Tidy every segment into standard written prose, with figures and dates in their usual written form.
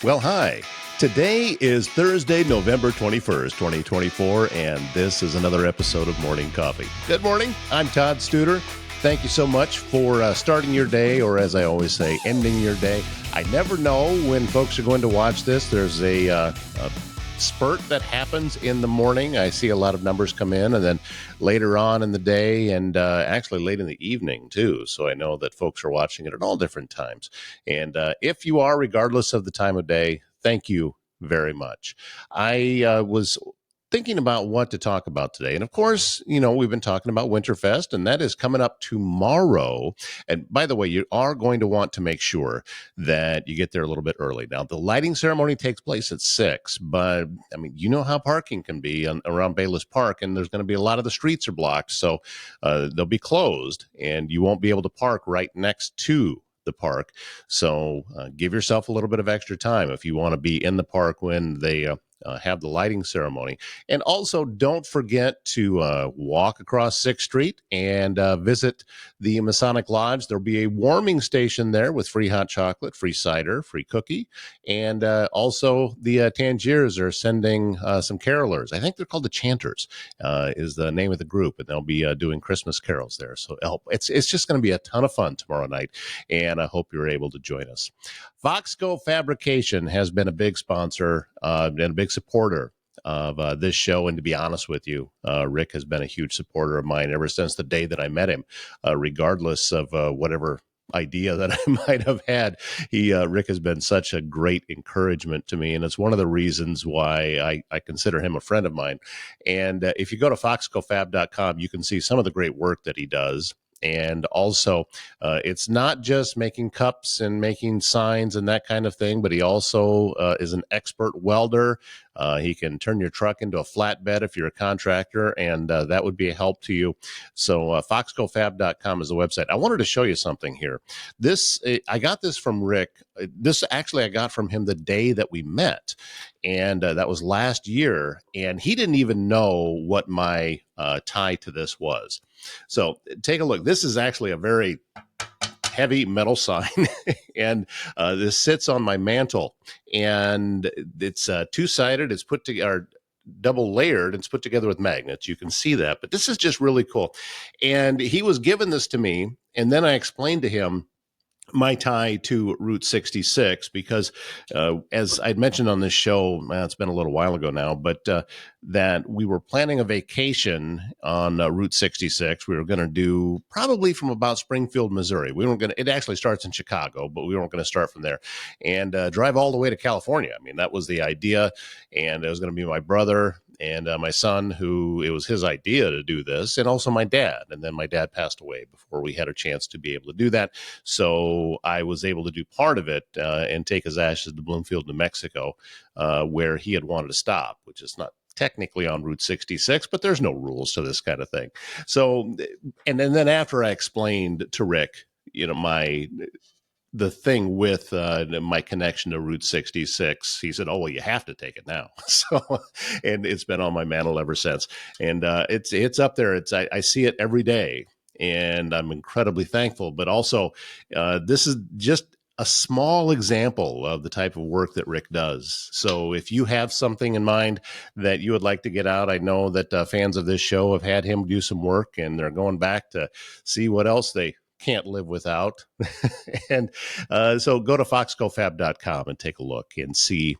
Well, hi. Today is Thursday, November 21st, 2024, and this is another episode of Morning Coffee. Good morning. I'm Todd Studer. Thank you so much for starting your day, or as I always say, ending your day. I never know when folks are going to watch this. There's a spurt that happens in the morning. I see a lot of numbers come in, and then later on in the day, and actually late in the evening too. So I know that folks are watching it at all different times. And if you are, regardless of the time of day, thank you very much. I was thinking about what to talk about today. And of course, you know, we've been talking about Winterfest, and that is coming up tomorrow. And by the way, you are going to want to make sure that you get there a little bit early. Now, the lighting ceremony takes place at 6, but I mean, you know how parking can be around Bayless Park, and there's going to be a lot of the streets are blocked. So they'll be closed, and you won't be able to park right next to the park. So give yourself a little bit of extra time if you want to be in the park when they have the lighting ceremony. And also, don't forget to walk across 6th Street and visit the Masonic Lodge. There'll be a warming station there with free hot chocolate, free cider, free cookie. And also, the Tangiers are sending some carolers. I think they're called the Chanters, is the name of the group. And they'll be doing Christmas carols there. So it's just going to be a ton of fun tomorrow night. And I hope you're able to join us. Foxco Fabrication has been a big sponsor and a big supporter of this show. And to be honest with you, Rick has been a huge supporter of mine ever since the day that I met him, regardless of whatever idea that I might have had. Rick has been such a great encouragement to me, and it's one of the reasons why I consider him a friend of mine. And if you go to foxcofab.com, you can see some of the great work that he does. And also, it's not just making cups and making signs and that kind of thing, but he also is an expert welder. He can turn your truck into a flatbed if you're a contractor, and that would be a help to you. So foxcofab.com is the website. I wanted to show you something here. I got this from Rick. This actually I got from him the day that we met, and that was last year, and he didn't even know what my tie to this was. So take a look. This is actually a very heavy metal sign, and this sits on my mantle, and it's two-sided. It's put together, double layered. It's put together with magnets. You can see that, but this is just really cool. And he was given this to me, and then I explained to him my tie to Route 66 because, as I'd mentioned on this show, it's been a little while ago now, but that we were planning a vacation on Route 66. We were going to do probably from about Springfield, Missouri. We weren't going to, it actually starts in Chicago, but we weren't going to start from there and drive all the way to California. I mean, that was the idea. And it was going to be my brother and my son, who it was his idea to do this, and also my dad. And then my dad passed away before we had a chance to be able to do that. So I was able to do part of it and take his ashes to Bloomfield, New Mexico, where he had wanted to stop, which is not technically on Route 66, but there's no rules to this kind of thing. So, and then after I explained to Rick, you know, the thing with my connection to Route 66, he said, "Oh, well, you have to take it now." So, and it's been on my mantle ever since. And it's up there. I see it every day, and I'm incredibly thankful. But also, this is just a small example of the type of work that Rick does. So if you have something in mind that you would like to get out, I know that fans of this show have had him do some work, and they're going back to see what else they can't live without. And so go to foxcofab.com and take a look and see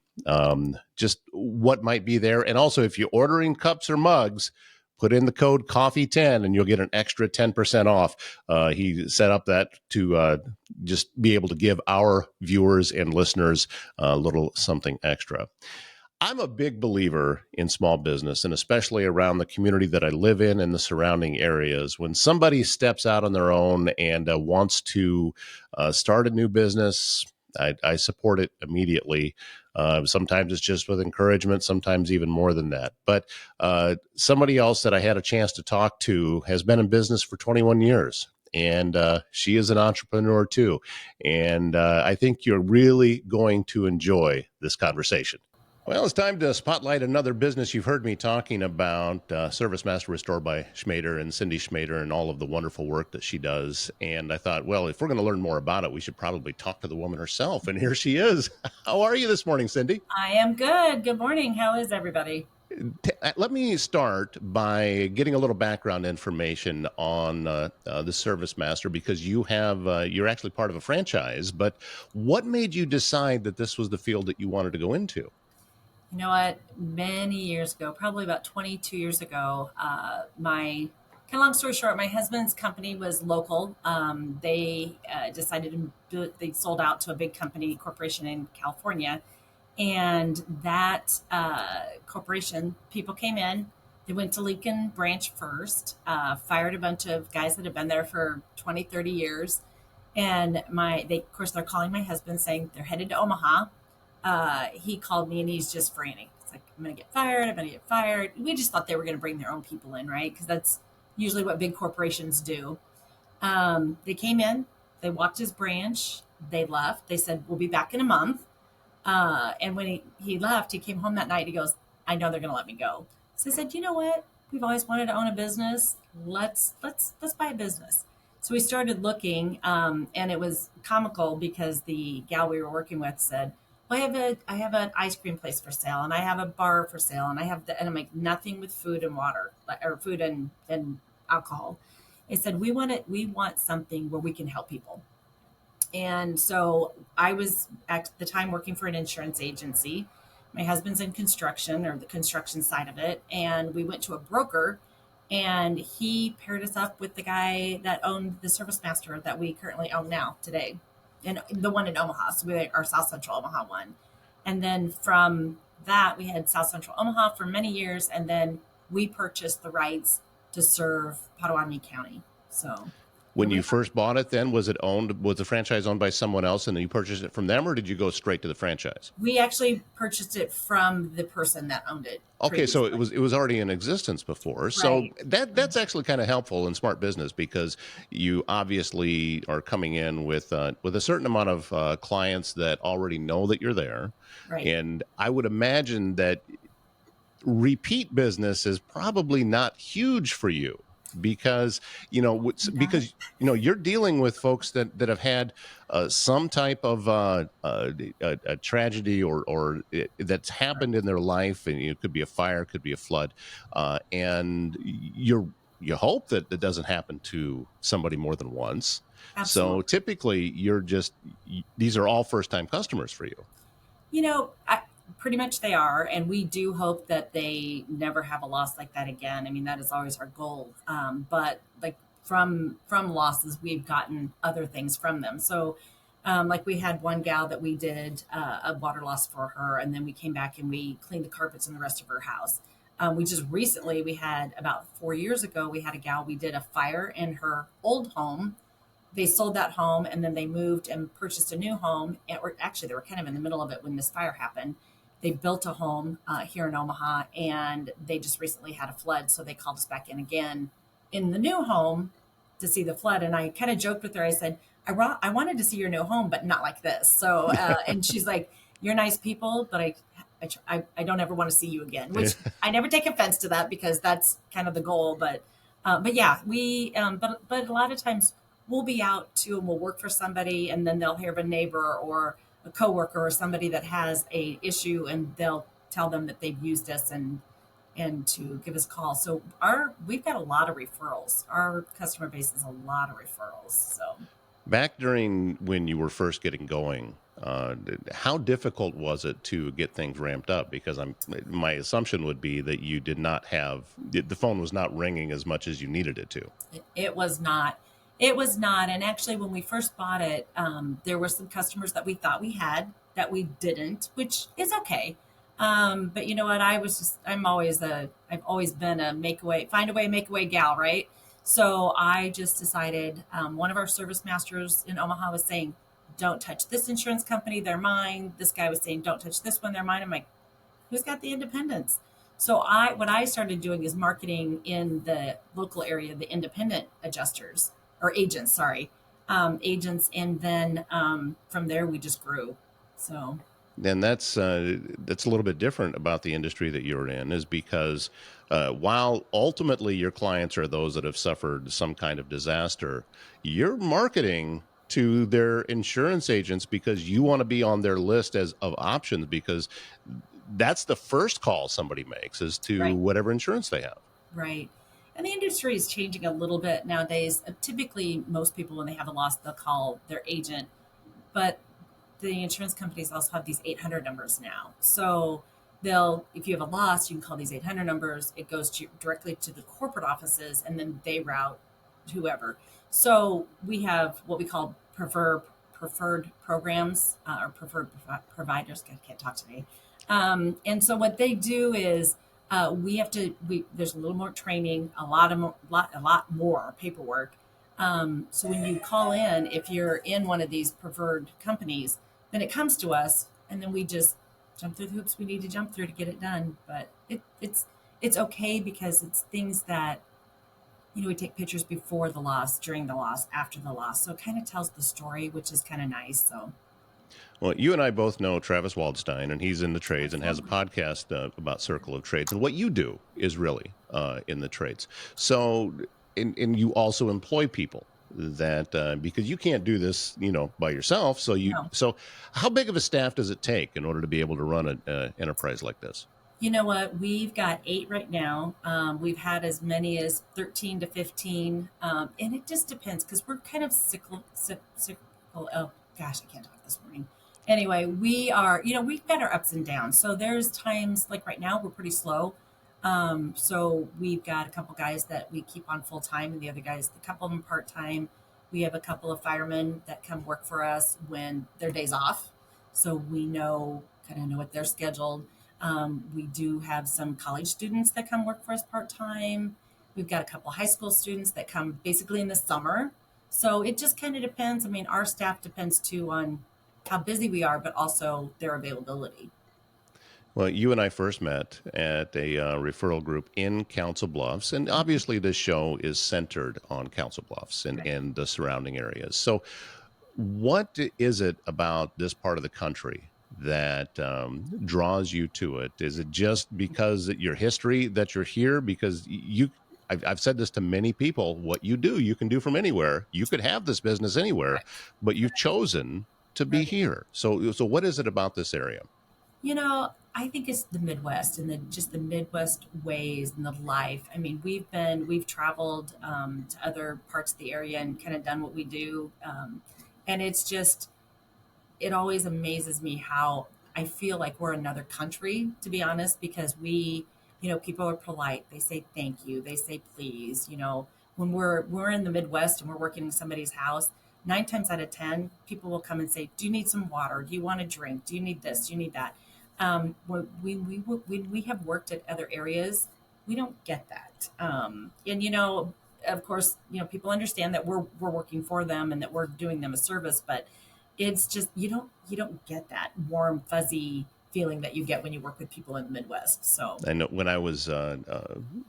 just what might be there. And also, if you're ordering cups or mugs, put in the code coffee10 and you'll get an extra 10% off. He set up that to just be able to give our viewers and listeners a little something extra. I'm a big believer in small business, and especially around the community that I live in and the surrounding areas. When somebody steps out on their own and wants to start a new business, I support it immediately. Sometimes it's just with encouragement, sometimes even more than that. But somebody else that I had a chance to talk to has been in business for 21 years. And she is an entrepreneur too. And I think you're really going to enjoy this conversation. Well, it's time to spotlight another business you've heard me talking about, Service Master Restored by Schmader and Cindy Schmader and all of the wonderful work that she does. And I thought, well, if we're going to learn more about it, we should probably talk to the woman herself. And here she is. How are you this morning, Cindy? I am good. Good morning. How is everybody? Let me start by getting a little background information on the Service Master because you're actually part of a franchise. But what made you decide that this was the field that you wanted to go into? You know what? Many years ago, probably about 22 years ago, my kind of long story short, my husband's company was local. They decided they sold out to a big company corporation in California, and that corporation people came in. They went to Lincoln Branch first, fired a bunch of guys that had been there for 20, 30 years. And of course, they're calling my husband saying they're headed to Omaha. He called me and he's just frantic. It's like, I'm going to get fired. I'm going to get fired. We just thought they were going to bring their own people in, right? Because that's usually what big corporations do. They came in, they walked his branch, they left. They said, we'll be back in a month. And when he left, he came home that night. He goes, I know they're going to let me go. So I said, you know what? We've always wanted to own a business. Let's buy a business. So we started looking, and it was comical because the gal we were working with said, well, I have an ice cream place for sale, and I have a bar for sale, and and I'm like, nothing with food and water, or food and alcohol. I said, we want something where we can help people. And so I was at the time working for an insurance agency. My husband's in construction, or the construction side of it. And we went to a broker, and he paired us up with the guy that owned the Service Master that we currently own now today, and the one in Omaha. So we our South Central Omaha one. And then from that, we had South Central Omaha for many years. And then we purchased the rights to serve Potawatomi County. So here When we you are. first bought it, then was the franchise owned by someone else, and then you purchased it from them, or did you go straight to the franchise? We actually purchased it from the person that owned it Okay, so previously. it was already in existence before. So Right. that's actually kind of helpful in smart business because you obviously are coming in with a certain amount of clients that already know that you're there, Right. and I would imagine that repeat business is probably not huge for you because Not, you're dealing with folks that have had some type of a tragedy that's happened in their life, and it could be a fire, could be a flood, and you hope that it doesn't happen to somebody more than once. So absolutely. typically these are all first time customers for you. Pretty much they are, and we do hope that they never have a loss like that again. I mean, that is always our goal. But like from losses, we've gotten other things from them. So, like we had one gal that we did a water loss for her, and then we came back and we cleaned the carpets in the rest of her house. We just recently, we had about 4 years ago, we had a gal, we did a fire in her old home. They sold that home and then they moved and purchased a new home. Or actually, they were kind of in the middle of it when this fire happened. They built a home here in Omaha, and they just recently had a flood. So they called us back in again in the new home to see the flood. And I kind of joked with her. I said, I wanted to see your new home, but not like this. So, and she's like, you're nice people, but I don't ever want to see you again, which I never take offense to that because that's kind of the goal. But yeah, but a lot of times we'll be out too and we'll work for somebody, and then they'll hear of a neighbor or a coworker or somebody that has a issue, and they'll tell them that they've used us and to give us a call. So we've got a lot of referrals. Our customer base is a lot of referrals. So Back during when you were first getting going, how difficult was it to get things ramped up? Because my assumption would be that you did not have the phone was not ringing as much as you needed it to. it was not. It was not. And actually, when we first bought it, there were some customers that we thought we had that we didn't, which is okay. But you know what? I've always been a make away, find a way, make a way gal, right? So I just decided, one of our service masters in Omaha was saying, don't touch this insurance company, they're mine. This guy was saying, don't touch this one, they're mine. I'm like, who's got the independence? So what I started doing is marketing in the local area, the independent adjusters or agents, sorry, agents, and then from there we just grew. So And that's a little bit different about the industry that you're in, is because while ultimately your clients are those that have suffered some kind of disaster, you're marketing to their insurance agents because you want to be on their list as of options, because that's the first call somebody makes, is to Right. whatever insurance they have. Right. And the industry is changing a little bit nowadays. Typically, most people, when they have a loss, they'll call their agent, but the insurance companies also have these 800 numbers now. So if you have a loss, you can call these 800 numbers. It goes directly to the corporate offices, and then they route whoever. So we have what we call preferred programs, or preferred providers. I can't talk today. And so what they do is, we have to, there's a little more training, a lot more paperwork. So when you call in, if you're in one of these preferred companies, then it comes to us, and then we just jump through the hoops we need to jump through to get it done. But it's okay, because it's things that, we take pictures before the loss, during the loss, after the loss, so it kind of tells the story, which is kind of nice. So Well, you and I both know Travis Waldstein, and he's in the trades and has a absolutely. podcast about Circle of Trades. And what you do is really in the trades. So, and you also employ people that because you can't do this, by yourself. No. So how big of a staff does it take in order to be able to run an enterprise like this? You know what? We've got 8 right now. We've had as many as 13 to 15. And it just depends, because we're kind of cyclical. Oh, gosh, I can't talk this morning. Anyway, we've got our ups and downs. So there's times like right now, we're pretty slow. So we've got a couple guys that we keep on full time, and the other guys, a couple of them part time. We have a couple of firemen that come work for us when their days off. So we kind of know what they're scheduled. We do have some college students that come work for us part time. We've got a couple high school students that come basically in the summer. So it just kind of depends. I mean, our staff depends too on how busy we are, but also their availability. Well, you and I first met at a referral group in Council Bluffs, and obviously this show is centered on Council Bluffs and, Right. and the surrounding areas. So, what is it about this part of the country that draws you to it? Is it just because of your history that you're here? Because I've said this to many people. What you do, you can do from anywhere. You could have this business anywhere, Right. but you've chosen to be Right. here. So what is it about this area? I think it's the Midwest, and just the Midwest ways and the life. I mean, we've traveled to other parts of the area and kind of done what we do, and it always amazes me how I feel like we're another country, to be honest, because people are polite. They say thank you. They say please. When we're in the Midwest and we're working in somebody's house, 9 times out of 10, people will come and say, "Do you need some water? Do you want a drink? Do you need this? Do you need that?" When we have worked at other areas, we don't get that. And of course, people understand that we're working for them and that we're doing them a service, but it's just you don't get that warm fuzzy feeling that you get when you work with people in the Midwest. So I know when I was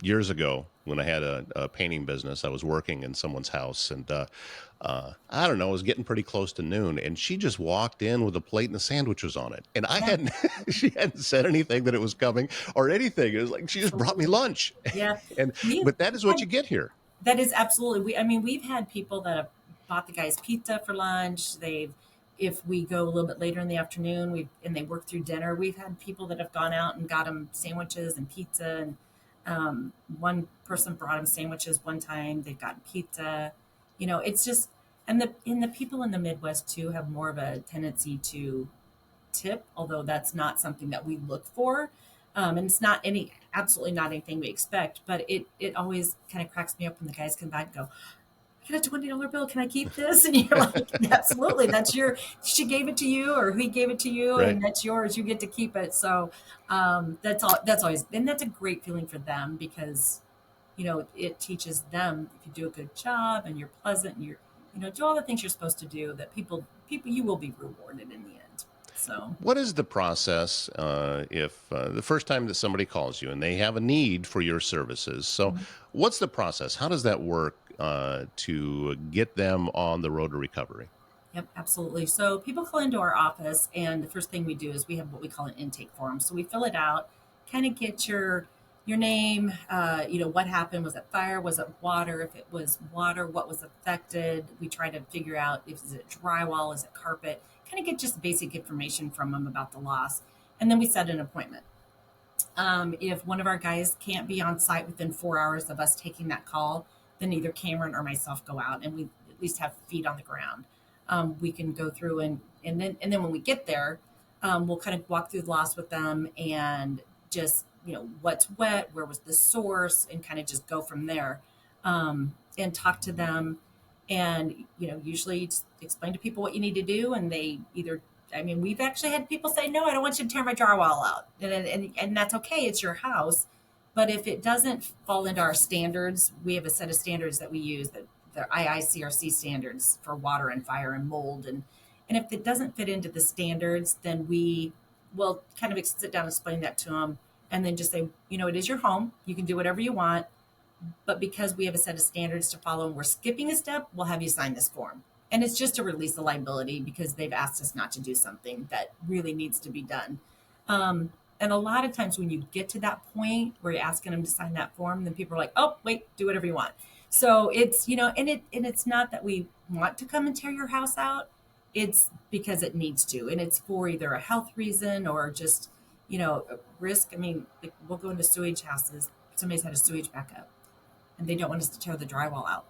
years ago, when I had a painting business, I was working in someone's house, and I don't know, it was getting pretty close to noon, and she just walked in with a plate and the sandwich was on it, and I yeah, hadn't, she hadn't said anything that it was coming or anything. It was like she just brought me absolutely. lunch, Yeah, and we've but that is what had you get here. that is absolutely. I mean, we've had people that have bought the guys pizza for lunch. If we go a little bit later in the afternoon, and they work through dinner. We've had people that have gone out and got them sandwiches and pizza. And one person brought them sandwiches one time. They've gotten pizza. It's just, and the people in the Midwest too have more of a tendency to tip, although that's not something that we look for. And it's absolutely not anything we expect, but it always kind of cracks me up when the guys come back and go, "I got a $20 bill. Can I keep this?" And you're like, "Absolutely. She gave it to you, or he gave it to you, Right. and that's yours. You get to keep it." So that's always, and that's a great feeling for them, because, it teaches them, if you do a good job and you're pleasant and do all the things you're supposed to do, that you will be rewarded in the end. So. What is the process if the first time that somebody calls you and they have a need for your services? So, what's the process? How does that work to get them on the road to recovery? Yep, absolutely. So people call into our office, and the first thing we do is we have what we call an intake form. So we fill it out, kind of get your name, what happened. Was it fire? Was it water? If it was water, what was affected? We try to figure out if is it drywall, is it carpet? Kind of get just basic information from them about the loss, and then we set an appointment. If one of our guys can't be on site within 4 hours of us taking that call, then either Cameron or myself go out and we at least have feet on the ground. We can go through and then when we get there, we'll kind of walk through the loss with them and just what's wet, where was the source, and kind of just go from there, and talk to them, and usually just explain to people what you need to do, and they either I mean, we've actually had people say, "No, I don't want you to tear my drywall out," and that's okay. It's your house, but if it doesn't fall into our standards, we have a set of standards that we use that the IICRC standards for water and fire and mold, and if it doesn't fit into the standards, then we will kind of sit down and explain that to them, and then just say, it is your home. You can do whatever you want, but because we have a set of standards to follow and we're skipping a step, we'll have you sign this form. And it's just to release the liability because they've asked us not to do something that really needs to be done. And a lot of times when you get to that point where you're asking them to sign that form, then people are like, "Oh, wait, do whatever you want." So it's, and it's not that we want to come and tear your house out. It's because it needs to. And it's for either a health reason or just, a risk. I mean, like, we'll go into sewage houses. Somebody's had a sewage backup and they don't want us to tear the drywall out,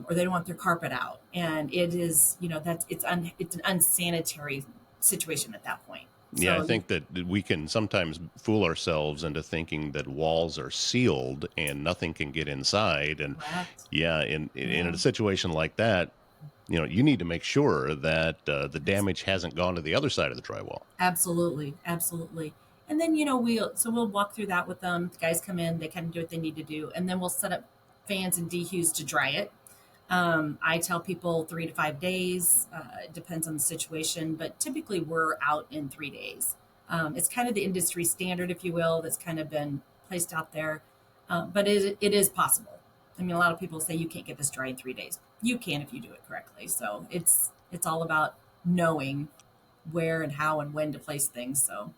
or they don't want their carpet out, and it is it's an unsanitary situation at that point. Yeah, I So think that we can sometimes fool ourselves into thinking that walls are sealed and nothing can get inside. And correct. yeah, in Yeah, a situation like that, you need to make sure that the damage hasn't gone to the other side of the drywall. absolutely, absolutely. And then we'll walk through that with them. The guys come in, they kind of do what they need to do, and then we'll set up fans and dehues to dry it. I tell people 3 to 5 days. It depends on the situation, but typically we're out in 3 days. It's kind of the industry standard, if you will, that's kind of been placed out there. But it is possible. I mean, a lot of people say you can't get this dry in 3 days. You can if you do it correctly. So it's all about knowing where and how and when to place things. So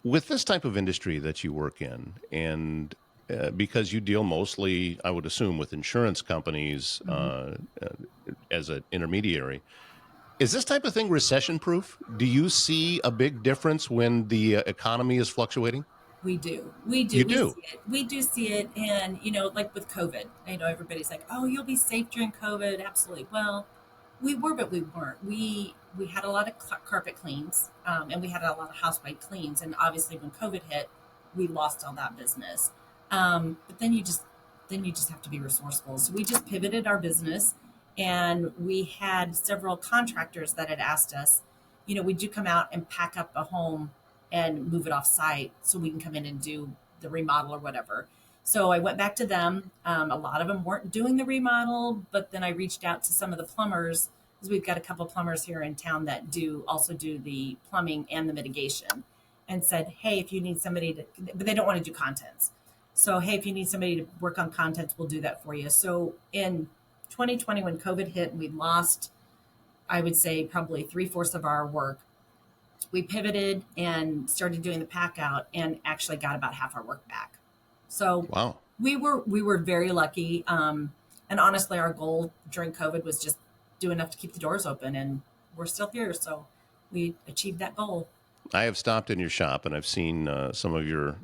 With this type of industry that you work in, and because you deal mostly, I would assume, with insurance companies mhm. as an intermediary, is this type of thing recession proof? Do you see a big difference when the economy is fluctuating? We do. We do. You We do. see it. We do see it. And, like with COVID, everybody's like, "Oh, you'll be safe during COVID." Absolutely. Well, we were, but we weren't. We had a lot of carpet cleans, and we had a lot of housewide cleans. And obviously, when COVID hit, we lost all that business. But then you just have to be resourceful. So we just pivoted our business, and we had several contractors that had asked us, would you come out and pack up a home and move it off site so we can come in and do the remodel or whatever. So I went back to them. A lot of them weren't doing the remodel, but then I reached out to some of the plumbers because we've got a couple of plumbers here in town that also do the plumbing and the mitigation, and said, "Hey, if you need somebody to," but they don't want to do contents. So, "Hey, if you need somebody to work on contents, we'll do that for you." So in 2020, when COVID hit and we lost, I would say probably three-fourths of our work, we pivoted and started doing the pack out and actually got about half our work back. So Wow. we were very lucky. And honestly, our goal during COVID was just do enough to keep the doors open, and we're still here. So we achieved that goal. I have stopped in your shop and I've seen some of your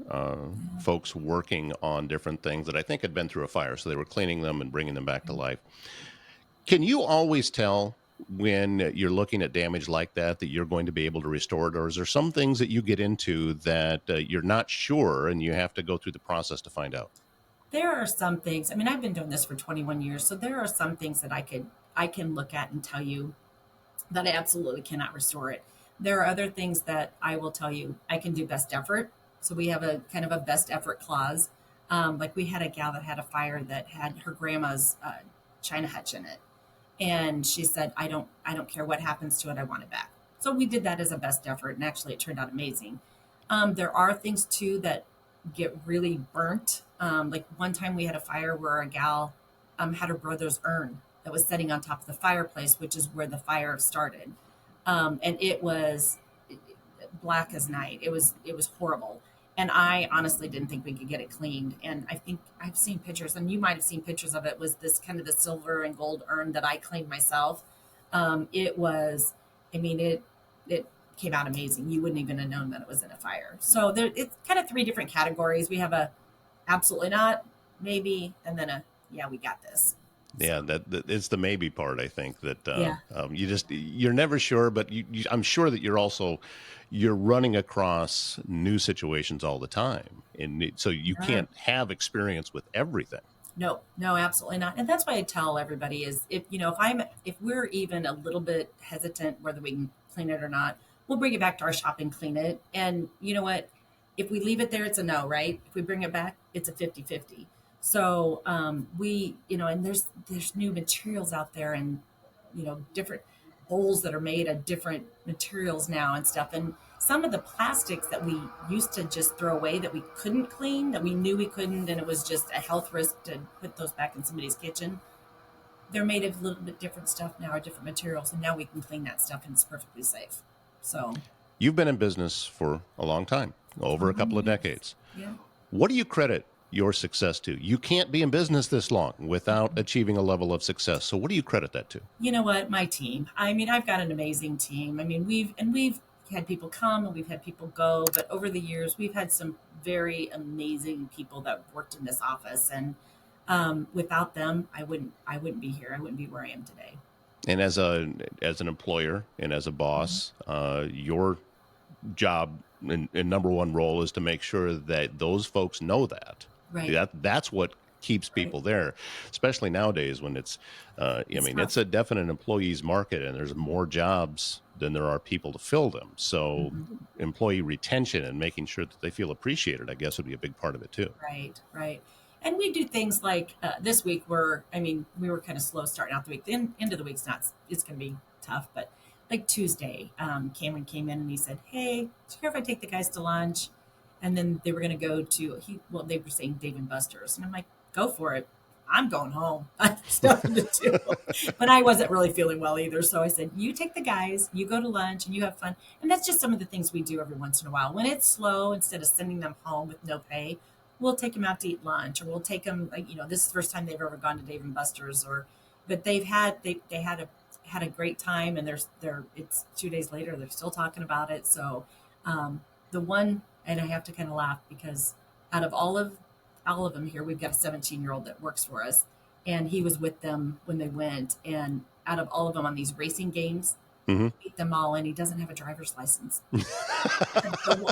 folks working on different things that I think had been through a fire. So they were cleaning them and bringing them back to life. Can you always tell when you're looking at damage like that that you're going to be able to restore it? Or is there some things that you get into that you're not sure and you have to go through the process to find out? There are some things. I mean, I've been doing this for 21 years, so there are some things that I can look at and tell you that I absolutely cannot restore it. There are other things that I will tell you I can do best effort. So we have a kind of a best effort clause. Like we had a gal that had a fire that had her grandma's china hutch in it, and she said, "I don't care what happens to it. I want it back." So we did that as a best effort, and actually it turned out amazing. There are things too that get really burnt. Like one time we had a fire where a gal had her brother's urn. that was sitting on top of the fireplace, which is where the fire started. And it was black as night. It was horrible. And I honestly didn't think we could get it cleaned. And I think I've seen pictures, and you might have seen pictures of it. Was this kind of the silver and gold urn that I cleaned myself? It was, I mean, it came out amazing. You wouldn't even have known that it was in a fire. So there, it's kind of three different categories. We have a absolutely not, maybe, and then a yeah, we got this. Yeah, So that it's the maybe part. I think that yeah, you're never sure, but I'm sure that you're running across new situations all the time, and so you yeah. can't have experience with everything. No, no, absolutely not. And that's why I tell everybody is if if we're even a little bit hesitant whether we can clean it or not, we'll bring it back to our shop and clean it. And you know what? If we leave it there, it's a no, right? If we bring it back, it's a 50-50. So we, and there's new materials out there and different bowls that are made of different materials now and stuff. And some of the plastics that we used to just throw away that we couldn't clean, that we knew we couldn't, and it was just a health risk to put those back in somebody's kitchen. They're made of a little bit different stuff now, or different materials, and now we can clean that stuff and it's perfectly safe. So, You've been in business for a long time, over a couple of yes, decades. yeah. What do you credit your success to? You can't be in business this long without achieving a level of success. So, what do you credit that to? You know what? My team. I mean, I've got an amazing team. I mean, we've had people come and we've had people go, but over the years, we've had some very amazing people that worked in this office, and without them, I wouldn't be here. I wouldn't be where I am today. And as an employer and as a Mhm. boss, your job and number one role is to make sure that those folks know that. Right, That's what keeps right. people there, especially nowadays when I It's mean, tough. it's a definite employees market, and there's more jobs than there are people to fill them. So, Mhm. employee retention and making sure that they feel appreciated, I guess, would be a big part of it too. Right, right. And we do things like this week. I mean, we were kind of slow starting out the week. The end of the week's not. It's going to be tough, but like Tuesday, Cameron came in and he said, "Hey, do you care if I take the guys to lunch?" And then they were going to go to Well, they were saying Dave and Buster's, and I'm like, "Go for it. I'm going home. I have stuff to do." But I wasn't really feeling well either, so I said, "You take the guys. You go to lunch and you have fun." And that's just some of the things we do every once in a while. When it's slow, instead of sending them home with no pay, we'll take them out to eat lunch, or we'll take them, like, this is the first time they've ever gone to Dave and Buster's, but they had a great time, and it's 2 days later, they're still talking about it. So, the one, and I have to kind of laugh because out of all of them here, we've got a 17-year-old that works for us, and he was with them when they went, and out of all of them on these racing games, Hmm. he beat them all, and he doesn't have a driver's license. The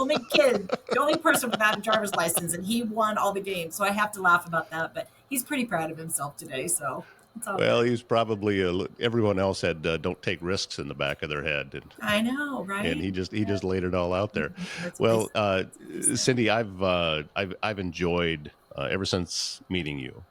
only person without a driver's license, and he won all the games. So I have to laugh about that, but he's pretty proud of himself today. So it's all Well, good. he's probably everyone else had don't take risks in the back of their head, I know, and right? he Yeah. just laid it all out there. That's what Well, they said. Cindy, I've enjoyed ever since meeting you.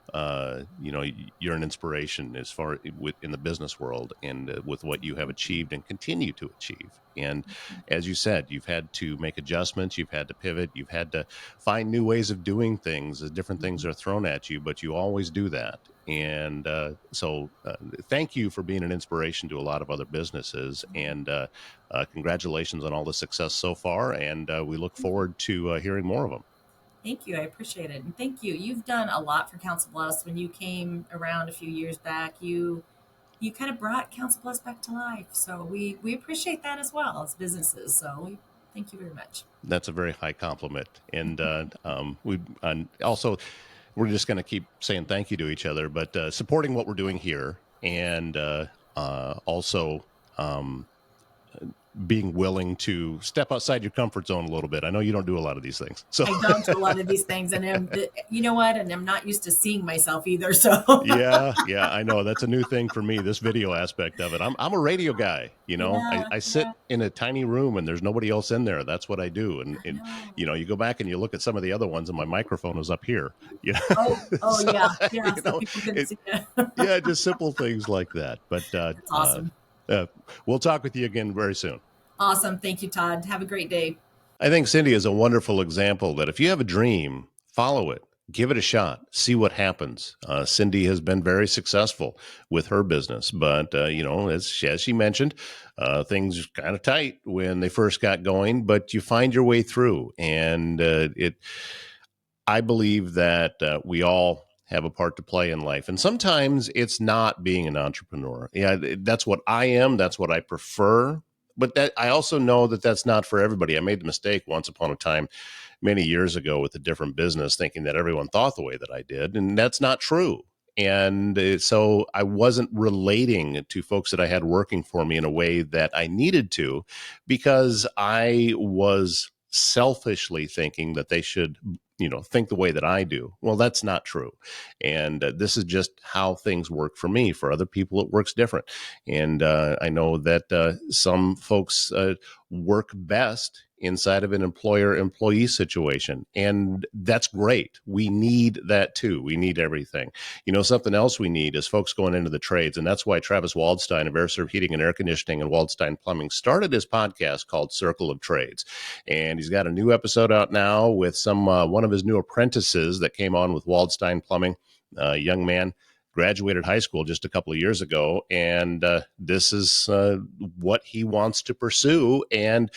You're an inspiration as far in the business world, and with what you have Thank you. achieved and continue to achieve. And as you said, you've had to make adjustments, you've had to pivot, you've had to find new ways of doing things as different things Mhm. are thrown at you, but you always do that. And thank you for being an inspiration to a lot of other businesses. And congratulations on all the success so far, and we look Thank you. forward to hearing more of them. Thank you. I appreciate it. And thank you. You've done a lot for Council Bluffs. When you came around a few years back, you kind of brought Council Bluffs back to life. So we appreciate that as well as businesses. So thank you very much. That's a very high compliment, and we and also we're just going to keep saying thank you to each other, but supporting what we're doing here, and also. Being willing to step outside your comfort zone a little bit. I know you don't do a lot of these things. So I don't do a lot of these things, and you know what? And I'm not used to seeing myself either. So yeah, I know that's a new thing for me. This video aspect of it. I'm a radio guy. yeah, I sit yeah, in a tiny room and there's nobody else in there. That's what I do. I know. You go back and you look at some of the other ones, and my microphone is up here. You Oh so yeah, yeah. you So know, people couldn't it see it. yeah, just simple things like that. But That's awesome. uh, we'll talk with you again very soon. Awesome. Thank you, Todd. Have a great day. I think Cindy is a wonderful example that if you have a dream, follow it. give it a shot, see what happens. Cindy has been very successful with her business, but as she mentioned, things are kind of tight when they first got going, but you find your way through. And I believe that we all have a part to play in life. And sometimes it's not being an entrepreneur. Yeah, that's what I am. That's what I prefer. But that I also know that that's not for everybody. I made the mistake once upon a time, many years ago, with a different business, thinking that everyone thought the way that I did. And that's not true. And so I wasn't relating to folks that I had working for me in a way that I needed to, because I was selfishly thinking that they should think the way that I do. Well, that's not true. And this is just how things work for me. For other people, it works different. And I know that some folks work best inside of an employer-employee situation. And that's great. We need that too. We need everything. Something else we need is folks going into the trades. And that's why Travis Waldstein of AirServe Heating and Air Conditioning and Waldstein Plumbing started his podcast called Circle of Trades. And he's got a new episode out now with one of his new apprentices that came on with Waldstein Plumbing, a young man, graduated high school just a couple of years ago. And this is what he wants to pursue. And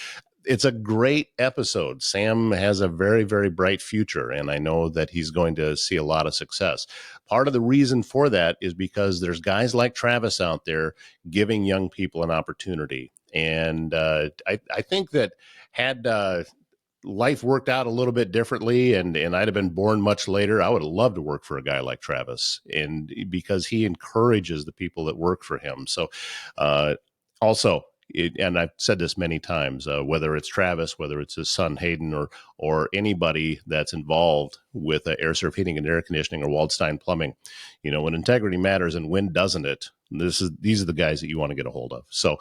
it's a great episode. Sam has a very, very bright future, and I know that he's going to see a lot of success. Part of the reason for that is because there's guys like Travis out there giving young people an opportunity. And I think that had life worked out a little bit differently and I'd have been born much later, I would have loved to work for a guy like Travis, and because he encourages the people that work for him. So also, and I've said this many times, whether it's Travis, whether it's his son Hayden, or anybody that's involved with AirServe Heating and Air Conditioning or Waldstein Plumbing, when integrity matters and when doesn't it? These are the guys that you want to get a hold of. So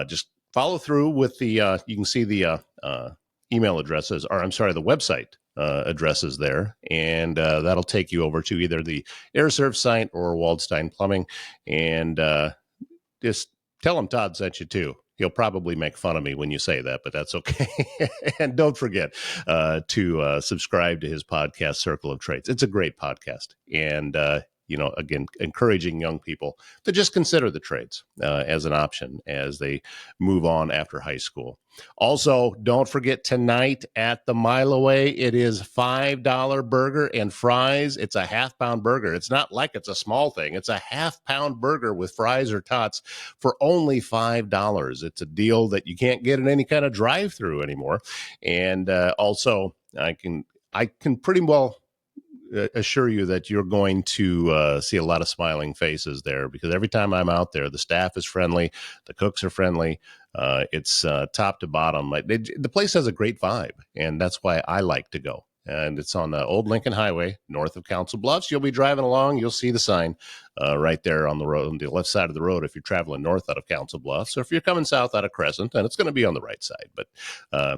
just follow through with the. You can see the email addresses, or I'm sorry, the website addresses there, and that'll take you over to either the AirServe site or Waldstein Plumbing, and just tell him Todd sent you too. He'll probably make fun of me when you say that, but that's okay. And don't forget to subscribe to his podcast, Circle of Trades. It's a great podcast. And, again, encouraging young people to just consider the trades as an option as they move on after high school. Also, don't forget tonight at the Mile Away, it is $5 burger and fries. It's a half-pound burger. It's not like it's a small thing. It's a half-pound burger with fries or tots for only $5. It's a deal that you can't get in any kind of drive-through anymore. And also, I can pretty well assure you that you're going to see a lot of smiling faces there, because every time I'm out there, the staff is friendly, the cooks are friendly. It's top to bottom. The place has a great vibe, and that's why I like to go. And it's on the Old Lincoln Highway, north of Council Bluffs. You'll be driving along. You'll see the sign right there on the road, on the left side of the road if you're traveling north out of Council Bluffs, or if you're coming south out of Crescent, then it's going to be on the right side. But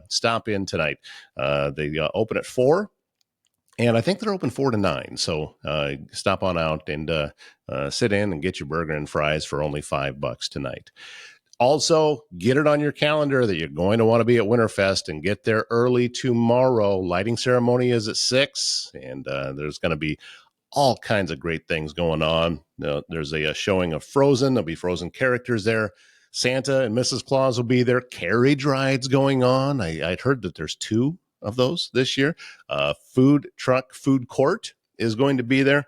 stop in tonight. They open at 4. And I think they're open 4 to 9. So stop on out and sit in and get your burger and fries for only $5 tonight. Also, get it on your calendar that you're going to want to be at Winterfest, and get there early tomorrow. Lighting ceremony is at 6, and there's going to be all kinds of great things going on. There's a showing of Frozen. There'll be Frozen characters there. Santa and Mrs. Claus will be there. Carriage rides going on. I'd heard that there's 2 of those this year. Food truck, food court is going to be there.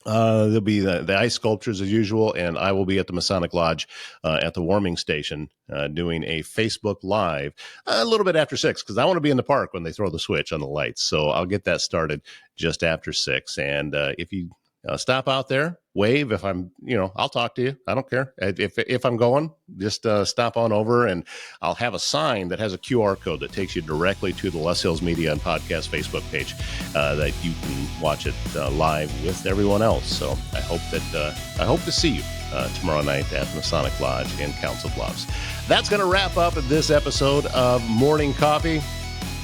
There'll be the ice sculptures as usual, and I will be at the Masonic Lodge at the warming station doing a Facebook Live a little bit after 6, because I want to be in the park when they throw the switch on the lights. So I'll get that started just after 6. And if you stop out there, wave. If I'm, I'll talk to you. I don't care. If I'm going, just stop on over, and I'll have a sign that has a QR code that takes you directly to the Les Hills Media and Podcast Facebook page that you can watch it live with everyone else. So I hope to see you tomorrow night at Masonic Lodge in Council Bluffs. That's going to wrap up this episode of Morning Coffee.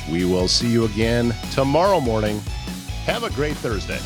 We will see you again tomorrow morning. Have a great Thursday.